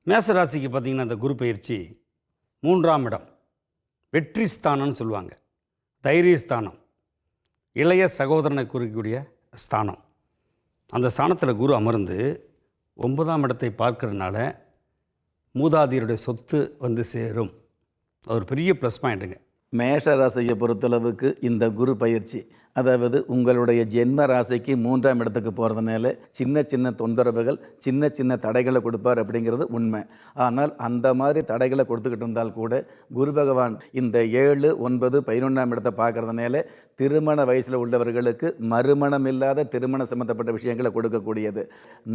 மேசராசிக்கு பார்த்திங்கன்னா இந்த குரு பயிற்சி 3ஆம் இடம் வெற்றி ஸ்தானம்னு சொல்லுவாங்க. தைரியஸ்தானம், இளைய சகோதரனை குறிக்கக்கூடிய ஸ்தானம். அந்த ஸ்தானத்தில் குரு அமர்ந்து 9ஆம் இடத்தை பார்க்கறதுனால மூதாதையருடைய சொத்து வந்து சேரும். அது ஒரு பெரிய ப்ளஸ் பாயிண்ட்டுங்க. மேஷ ராசியை பொறுத்தளவுக்கு இந்த குரு பயிற்சி, அதாவது உங்களுடைய ஜென்ம ராசிக்கு 3ஆம் இடத்துக்கு போகிறதுனால சின்ன சின்ன தொந்தரவுகள், சின்ன சின்ன தடைகளை கொடுப்பார் அப்படிங்கிறது உண்மை. ஆனால் அந்த மாதிரி தடைகளை கொடுத்துக்கிட்டு இருந்தால் கூட குரு பகவான் இந்த 7, 9, 11ஆம் இடத்தை பார்க்கறதுனால திருமண வயசில் உள்ளவர்களுக்கு மறுமணம் இல்லாத திருமண சம்பந்தப்பட்ட விஷயங்களை கொடுக்கக்கூடியது.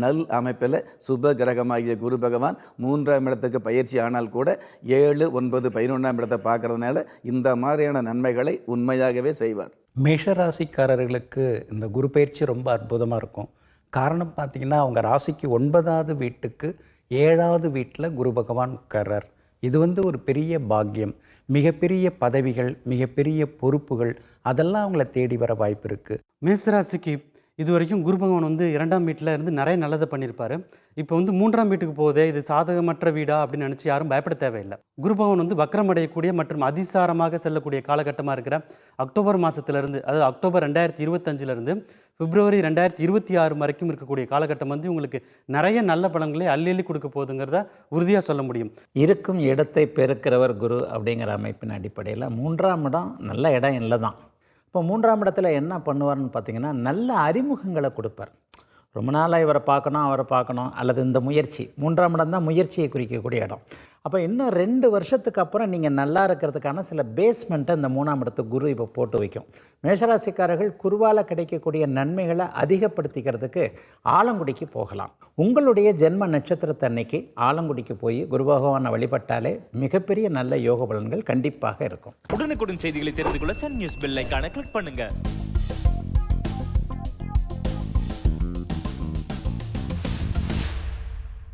நல் அமைப்பில் சுப கிரகமாகிய குரு பகவான் 3ஆம் இடத்துக்கு பயிற்சி ஆனால் கூட 7, 9, 11ஆம் இடத்தை பார்க்கறதுனால இந்த மாதிரியான நன்மைகளை உண்மையாகவே செய்வார். மேஷராசிக்காரர்களுக்கு இந்த குரு பயிற்சி ரொம்ப அற்புதமாக இருக்கும். காரணம் பார்த்திங்கன்னா, அவங்க ராசிக்கு 9வது வீட்டுக்கு 7வது வீட்டில் குரு பகவான் உட்கார்றார். இது ஒரு பெரிய பாக்கியம். மிகப்பெரிய பதவிகள், மிகப்பெரிய பொறுப்புகள் அதெல்லாம் அவங்கள தேடி வர வாய்ப்பு இருக்குது. மேஷராசிக்கு இது வரைக்கும் குரு பகவான் 2ஆம் வீட்டில் இருந்து நிறைய நல்லதை பண்ணியிருப்பார். இப்போ 3ஆம் வீட்டுக்கு போதே இது சாதகமற்ற வீடா அப்படின்னு நினச்சி யாரும் பயப்பட தேவையில்லை. குரு பகவான் வக்ரம் அடையக்கூடிய மற்றும் அதிசாரமாக செல்லக்கூடிய காலகட்டமாக இருக்கிற அக்டோபர் மாதத்துலேருந்து, அதாவது அக்டோபர் 2025லேருந்து பிப்ரவரி 2026 வரைக்கும் இருக்கக்கூடிய காலகட்டம் உங்களுக்கு நிறைய நல்ல பலன்களை அள்ளி கொடுக்க போகுதுங்கிறத உறுதியாக சொல்ல முடியும். இருக்கும் இடத்தை பெருக்கிறவர் குரு அப்படிங்கிற அமைப்பின் அடிப்படையில் 3ஆம் இடம் நல்ல இடம் இல்லை தான். இப்போ 3ஆம் இடத்துல என்ன பண்ணுவார்னு பார்த்தீங்கன்னா, நல்ல அறிமுகங்களை கொடுப்பார். ரொம்ப நாளாக இவரை பார்க்கணும், அவரை பார்க்கணும், அல்லது இந்த முயற்சி 3ஆம் இடம் தான் முயற்சியை குறிக்கக்கூடிய இடம். அப்போ இன்னும் 2 வருஷத்துக்கு அப்புறம் நீங்கள் நல்லா இருக்கிறதுக்கான சில பேஸ்மெண்ட்டை இந்த 3ஆம் இடத்துக்கு குரு இப்போ போட்டு வைக்கும். மேஷராசிக்காரர்கள் குருவால் கிடைக்கக்கூடிய நன்மைகளை அதிகப்படுத்திக்கிறதுக்கு ஆலங்குடிக்கு போகலாம். உங்களுடைய ஜென்ம நட்சத்திரத்தன்னைக்கு ஆலங்குடிக்கு போய் குரு பகவானை வழிபட்டாலே மிகப்பெரிய நல்ல யோக பலன்கள் கண்டிப்பாக இருக்கும். உடனுக்குடன் செய்திகளை தெரிந்து கொள்ள சன் நியூஸ் பெல் ஐகானை கிளிக் பண்ணுங்க.